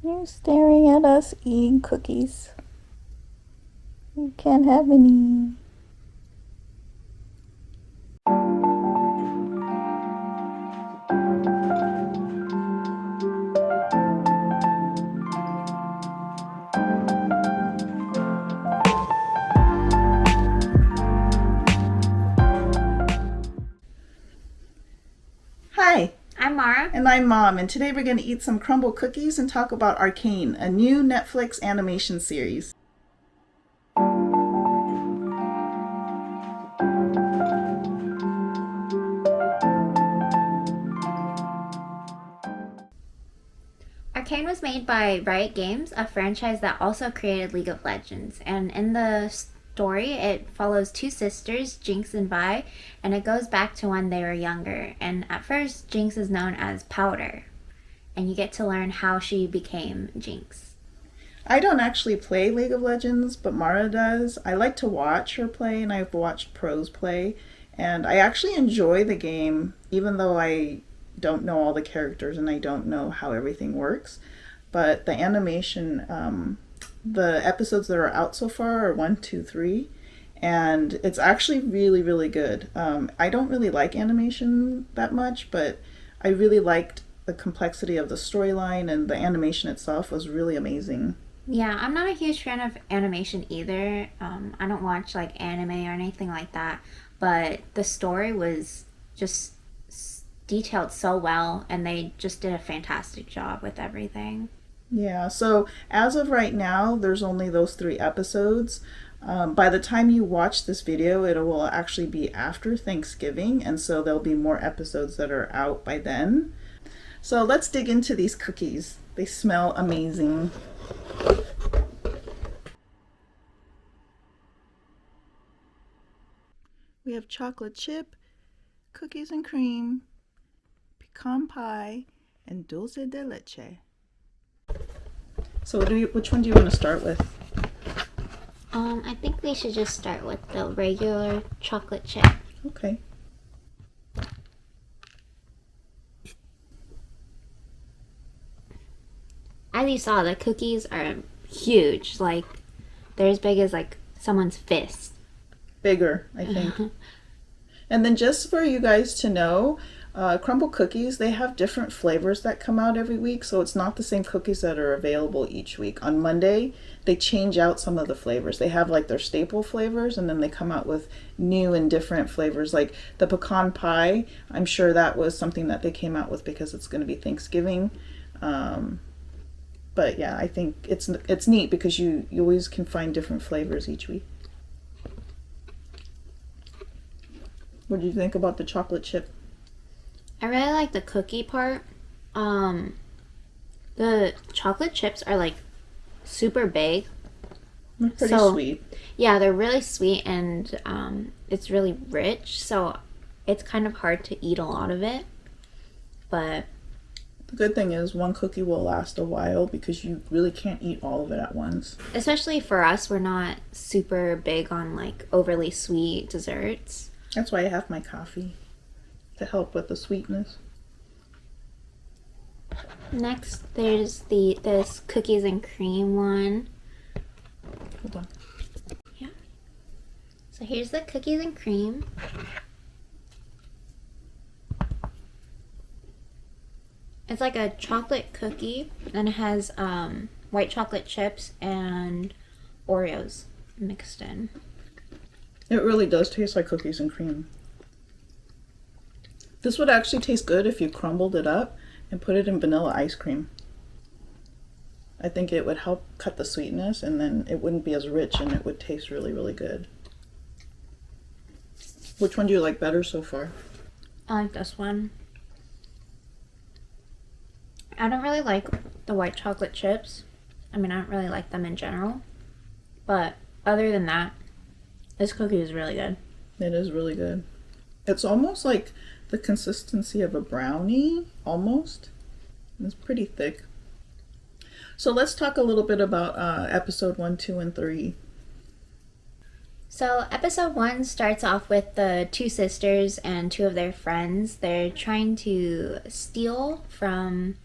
You're staring at us eating cookies. You can't have any. Hi, I'm Mara. and I'm Mom, and today we're going to eat some Crumbl Cookies and talk about Arcane, a new Netflix animation series. Arcane was made by Riot Games, a franchise that also created League of Legends. And in the story, it follows two sisters, Jinx and Vi, and it goes back to when they were younger. And at first, Jinx is known as Powder, and you get to learn how she became Jinx. I don't actually play League of Legends, but Mara does. I like to watch her play, and I've watched pros play, and I actually enjoy the game, even though I don't know all the characters and I don't know how everything works. But the animation, the episodes that are out so far are one, two, three, and it's actually really, really good. I don't really like animation that much, but I really liked the complexity of the storyline, and the animation itself was really amazing. Yeah, I'm not a huge fan of animation either. I don't watch like anime or anything like that, but the story was just detailed so well, and they just did a fantastic job with everything. Yeah, so as of right now, there's only those three episodes. By the time you watch this video, it will actually be after Thanksgiving, and so there'll be more episodes that are out by then. So let's dig into these cookies. They smell amazing. We have chocolate chip, cookies and cream, pecan pie, and dulce de leche. So which one do you want to start with? I think we should just start with the regular chocolate chip. Okay. As you saw, the cookies are huge. Like, they're as big as like someone's fist. Bigger, I think. And then just for you guys to know, Crumbl Cookies, they have different flavors that come out every week, so it's not the same cookies that are available each week. On Monday, they change out some of the flavors. They have like their staple flavors, and then they come out with new and different flavors. Like the pecan pie, I'm sure that was something that they came out with because it's going to be Thanksgiving. But yeah, I think it's neat because you always can find different flavors each week. What do you think about the chocolate chip? I really like the cookie part. The chocolate chips are like super big. They're pretty sweet. Yeah, they're really sweet, and it's really rich. So it's kind of hard to eat a lot of it. But The good thing is one cookie will last a while because you really can't eat all of it at once. especially for us, we're not super big on like overly sweet desserts. That's why I have my coffee, to help with the sweetness. Next, there's this cookies and cream one. Hold on. Yeah. So here's the cookies and cream. It's like a chocolate cookie, and it has white chocolate chips and Oreos mixed in. It really does taste like cookies and cream. This would actually taste good if you crumbled it up and put it in vanilla ice cream. I think it would help cut the sweetness, and then it wouldn't be as rich, and it would taste really, really good. Which one do you like better so far? I like this one. I don't really like the white chocolate chips. I mean, I don't really like them in general. But other than that, this cookie is really good. It is really good. It's almost like the consistency of a brownie, almost. It's pretty thick. So let's talk a little bit about episode 1, 2, and 3. So episode 1 starts off with the two sisters and two of their friends. They're trying to steal from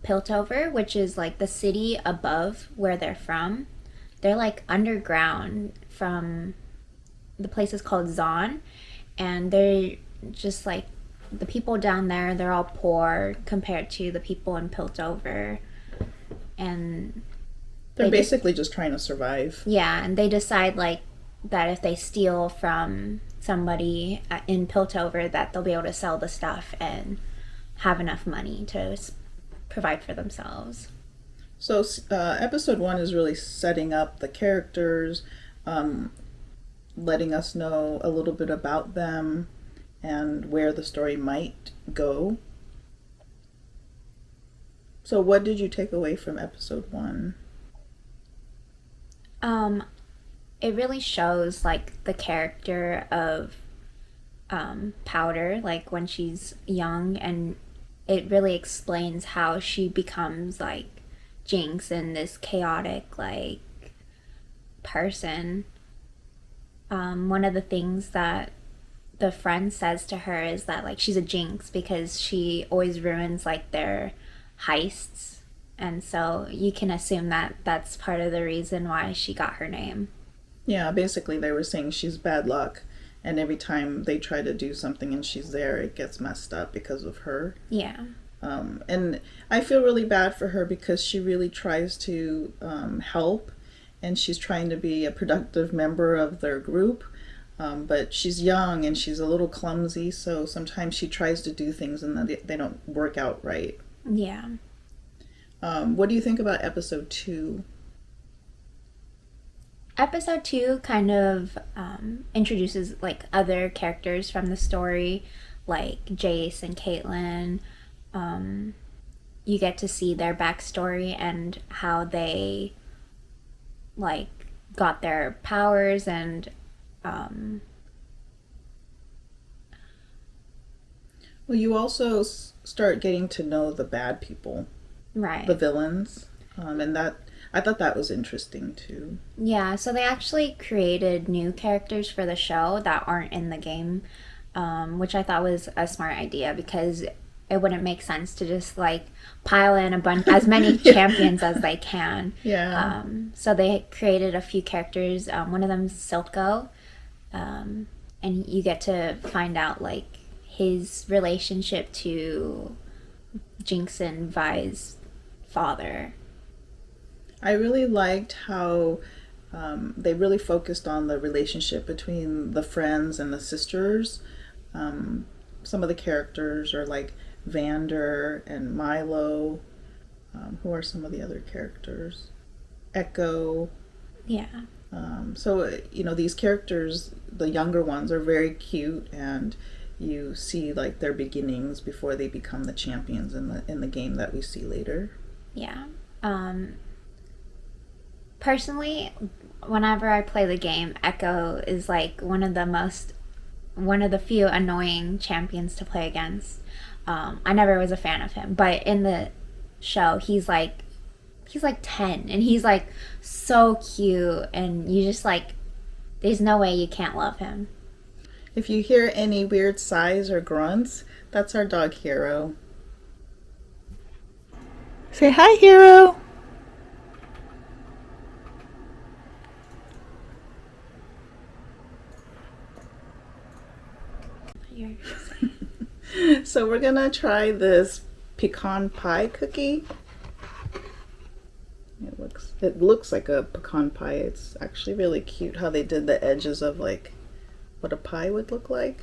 Piltover, which is like the city above where they're from. They're like underground from the place is called Zon, and they're just like the people down there. They're all poor compared to the people in Piltover, and They're basically just trying to survive. yeah, and they decide like that if they steal from somebody in Piltover, that they'll be able to sell the stuff and have enough money to provide for themselves. So episode 1 is really setting up the characters, letting us know a little bit about them and where the story might go. So what did you take away from episode 1? It really shows like the character of Powder, like when she's young, and it really explains how she becomes like Jinx and this chaotic like person. One of the things that the friend says to her is that like she's a Jinx because she always ruins like their heists, and so you can assume that that's part of the reason why she got her name. Yeah, basically they were saying she's bad luck, and every time they try to do something and she's there, it gets messed up because of her. Yeah. And I feel really bad for her because she really tries to help, and she's trying to be a productive member of their group. But she's young and she's a little clumsy, so sometimes she tries to do things and then they don't work out right. Yeah. What do you think about episode 2? Episode 2 kind of introduces like other characters from the story, like Jace and Caitlyn. You get to see their backstory and how they like got their powers, and Well, you also start getting to know the bad people, right. the villains, and that I thought that was interesting too. Yeah, so they actually created new characters for the show that aren't in the game, which I thought was a smart idea because it wouldn't make sense to just like pile in as many champions as they can. Yeah. So they created a few characters. One of them's Silco, and you get to find out like his relationship to Jinx and Vi's father. I really liked how they really focused on the relationship between the friends and the sisters. Some of the characters are like Vander and Milo. Who are some of the other characters? Echo. Yeah. So, these characters, the younger ones, are very cute, and you see like their beginnings before they become the champions in the game that we see later. Yeah. Personally, whenever I play the game, Echo is like one of the few annoying champions to play against. I never was a fan of him, but in the show, he's like 10, and he's like so cute, and you just like, there's no way you can't love him. If you hear any weird sighs or grunts, that's our dog Hero. Say hi, Hero! So we're gonna try this pecan pie cookie. It looks like a pecan pie. It's actually really cute how they did the edges of like what a pie would look like.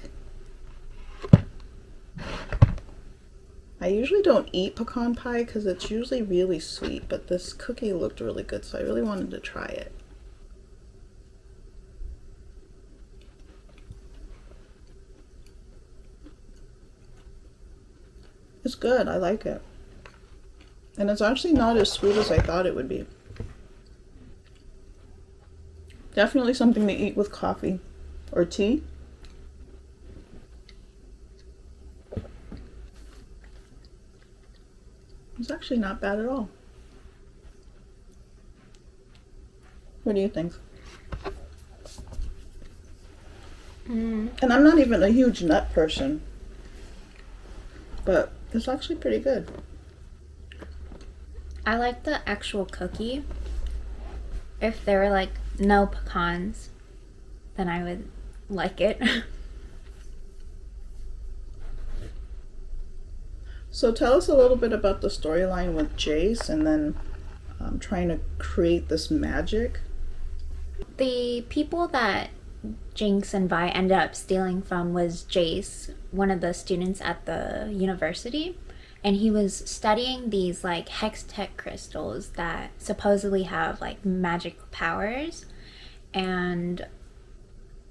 I usually don't eat pecan pie because it's usually really sweet, but this cookie looked really good, so I really wanted to try it. It's good. I like it. And it's actually not as sweet as I thought it would be. Definitely something to eat with coffee or tea. It's actually not bad at all. What do you think? And I'm not even a huge nut person, but it's actually pretty good. I like the actual cookie. If there were like no pecans, then I would like it. So tell us a little bit about the storyline with Jace and then trying to create this magic. The people that Jinx and Vi ended up stealing from was Jace, one of the students at the university. And he was studying these like hex tech crystals that supposedly have like magic powers. And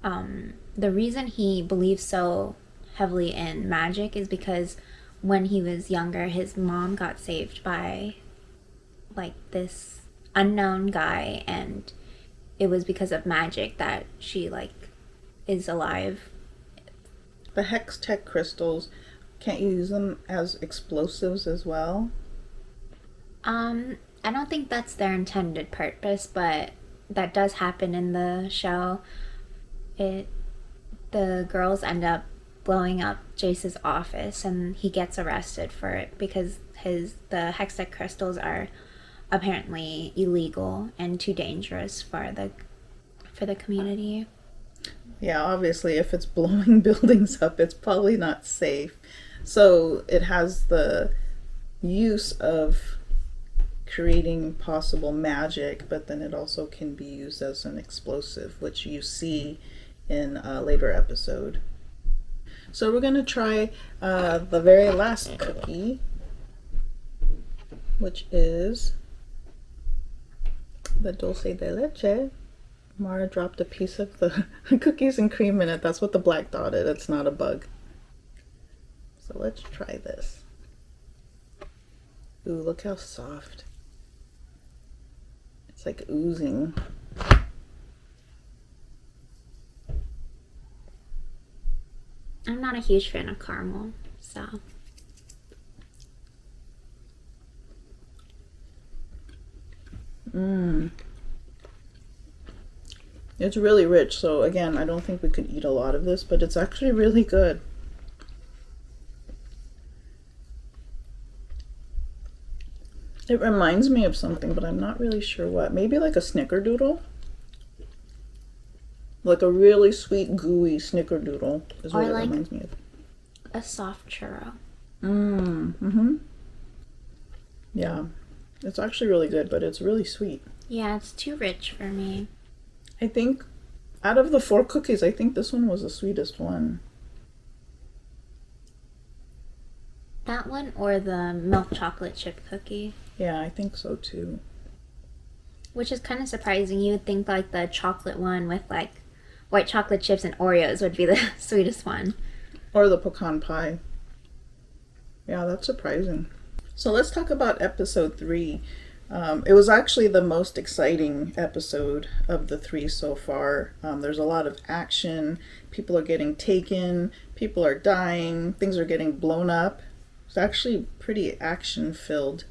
the reason he believes so heavily in magic is because when he was younger, his mom got saved by like this unknown guy, and it was because of magic that she like is alive. The hex tech crystals, can't you use them as explosives as well? I don't think that's their intended purpose, but that does happen in the show. The girls end up blowing up Jace's office, and he gets arrested for it because the hextech crystals are apparently illegal and too dangerous for the community. Yeah, obviously, if it's blowing buildings up, it's probably not safe. So it has the use of creating possible magic, but then it also can be used as an explosive, which you see in a later episode. So we're going to try the very last cookie, which is the Dulce De Leche. Mara dropped a piece of the cookies and cream in it. That's what the black dot is. It's not a bug. So let's try this. Ooh, look how soft. It's like oozing. I'm not a huge fan of caramel, so. It's really rich, so again, I don't think we could eat a lot of this, but it's actually really good. It reminds me of something, but I'm not really sure what. Maybe like a snickerdoodle? Like a really sweet, gooey snickerdoodle is what it reminds me of. A soft churro. Yeah. It's actually really good, but it's really sweet. Yeah, it's too rich for me. I think out of the 4 cookies, I think this one was the sweetest one. That one or the milk chocolate chip cookie. Yeah, I think so too. Which is kind of surprising. You would think like the chocolate one with like white chocolate chips and Oreos would be the sweetest one. Or the pecan pie. Yeah, that's surprising. So let's talk about episode 3. It was actually the most exciting episode of the 3 so far. There's a lot of action. People are getting taken. People are dying. Things are getting blown up. It's actually pretty action-filled.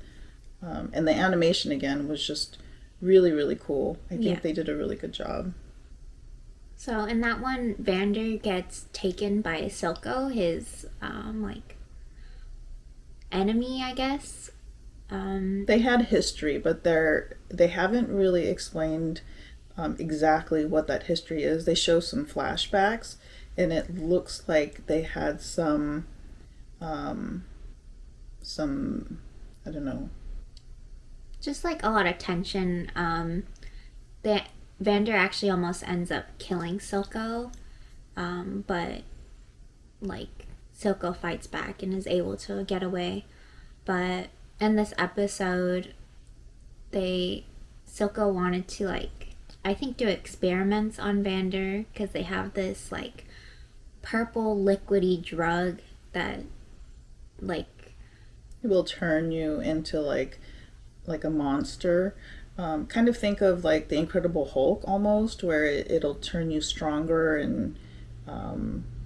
And the animation, again, was just really, really cool. I think they did a really good job. So in that one, Vander gets taken by Silco, his like enemy, I guess. They had history, but they haven't really explained exactly what that history is. They show some flashbacks, and it looks like they had some I don't know. Just like a lot of tension. That Vander actually almost ends up killing Silco, but like Silco fights back and is able to get away. But in this episode, Silco wanted to like, I think, do experiments on Vander because they have this like purple liquidy drug that like it will turn you into like a monster. Kind of think of like the Incredible Hulk almost, where it'll turn you stronger and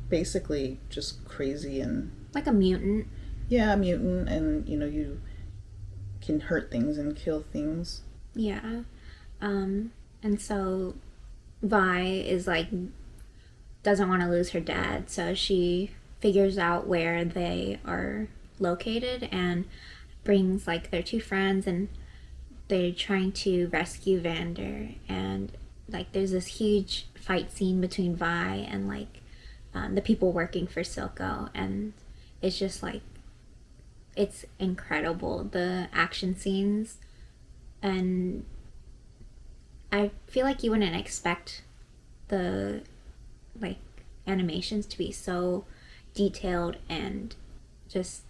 basically just crazy and like a mutant. Yeah, a mutant, and you can hurt things and kill things. Yeah. And so Vi is like doesn't want to lose her dad, so she figures out where they are located and brings like their 2 friends, and they're trying to rescue Vander, and like there's this huge fight scene between Vi and like the people working for Silco, and it's just like it's incredible, the action scenes. And I feel like you wouldn't expect the like animations to be so detailed and just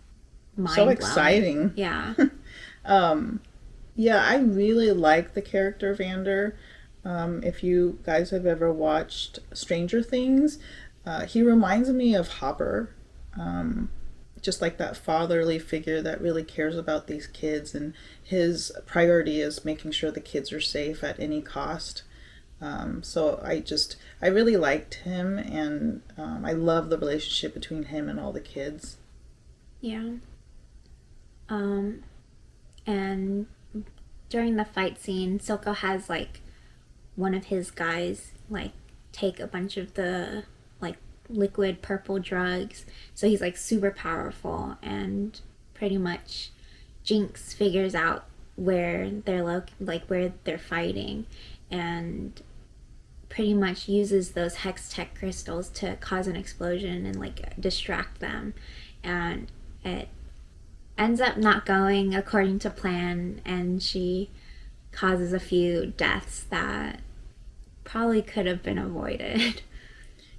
mind So exciting. Yeah. Yeah, I really like the character Vander. If you guys have ever watched Stranger Things, he reminds me of Hopper. Just like that fatherly figure that really cares about these kids, and his priority is making sure the kids are safe at any cost. So I really liked him, and I love the relationship between him and all the kids. Yeah. And during the fight scene, Silco has like one of his guys like take a bunch of the like liquid purple drugs, so he's like super powerful, and pretty much Jinx figures out where they're where they're fighting, and pretty much uses those hex tech crystals to cause an explosion and like distract them, and it ends up not going according to plan, and she causes a few deaths that probably could have been avoided.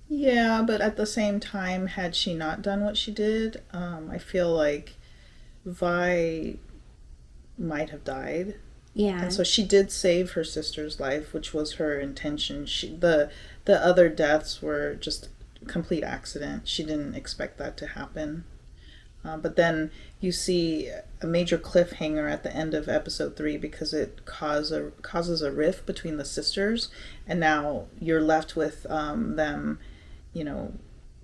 Yeah, but at the same time, had she not done what she did, I feel like Vi might have died. Yeah. And so she did save her sister's life, which was her intention. The other deaths were just complete accident. She didn't expect that to happen. But then you see a major cliffhanger at the end of episode 3 because it causes a rift between the sisters, and now you're left with them,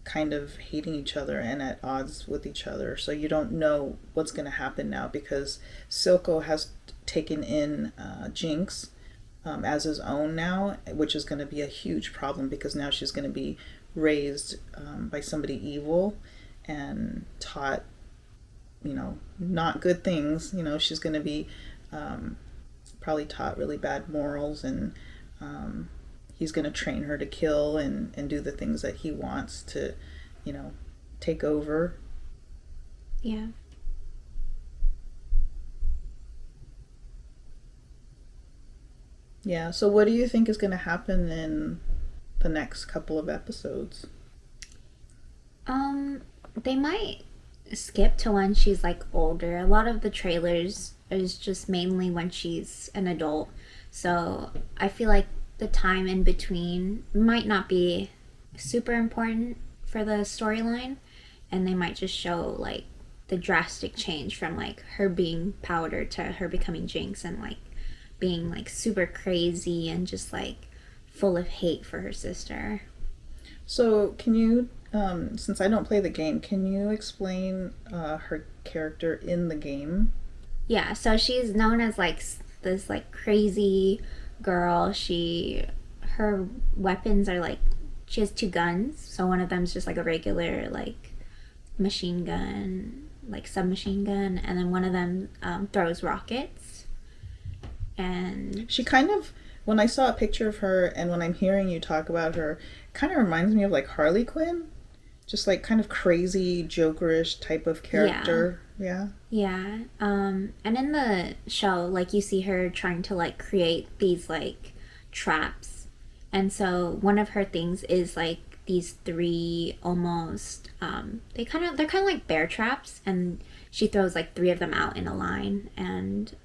kind of hating each other and at odds with each other. So you don't know what's going to happen now because Silco has taken in Jinx as his own now, which is going to be a huge problem because now she's going to be raised by somebody evil and taught, not good things. She's going to be probably taught really bad morals, and he's going to train her to kill and do the things that he wants to, take over. Yeah. Yeah, so what do you think is going to happen in the next couple of episodes? They might skip to when she's like older. A lot of the trailers is just mainly when she's an adult. So I feel like the time in between might not be super important for the storyline, and they might just show like the drastic change from like her being Powder to her becoming Jinx, and like being like super crazy and just like full of hate for her sister. So can you, since I don't play the game, can you explain her character in the game? Yeah, so she's known as like this like crazy girl. Her weapons are like, she has 2 guns. So one of them's just like a regular like machine gun, like submachine gun, and then one of them throws rockets. And she kind of, when I saw a picture of her and when I'm hearing you talk about her, kind of reminds me of like Harley Quinn. Just like kind of crazy, jokerish type of character. Yeah. Yeah. And in the show, like you see her trying to like create these like traps. And so one of her things is like these 3 almost they're kind of like bear traps, and she throws like 3 of them out in a line, and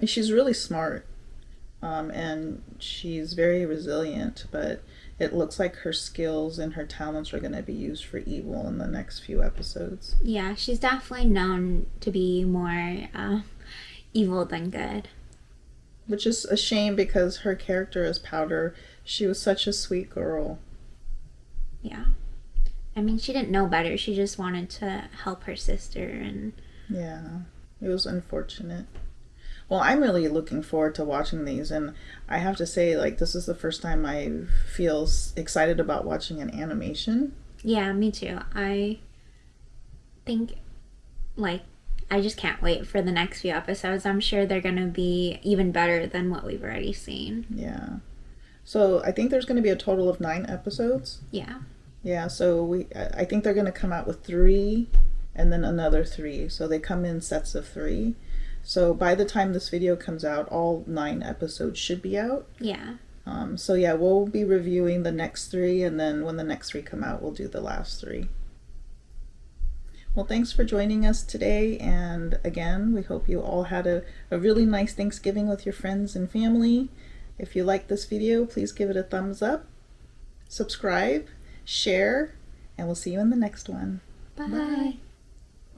she's really smart. And she's very resilient, but it looks like her skills and her talents are going to be used for evil in the next few episodes. Yeah, she's definitely known to be more evil than good. Which is a shame because her character as Powder, she was such a sweet girl. Yeah. I mean, she didn't know better. She just wanted to help her sister, and... Yeah, it was unfortunate. Well, I'm really looking forward to watching these, and I have to say, like, this is the first time I feel excited about watching an animation. Yeah, me too. I think, like, I just can't wait for the next few episodes. I'm sure they're going to be even better than what we've already seen. Yeah. So I think there's going to be a total of 9 episodes. Yeah. Yeah, so I think they're going to come out with 3 and then another 3. So they come in sets of 3. So by the time this video comes out, all 9 episodes should be out. Yeah. So yeah, we'll be reviewing the next 3, and then when the next 3 come out, we'll do the last 3. Well, thanks for joining us today, and again, we hope you all had a really nice Thanksgiving with your friends and family. If you liked this video, please give it a thumbs up, subscribe, share, and we'll see you in the next one. Bye. Bye.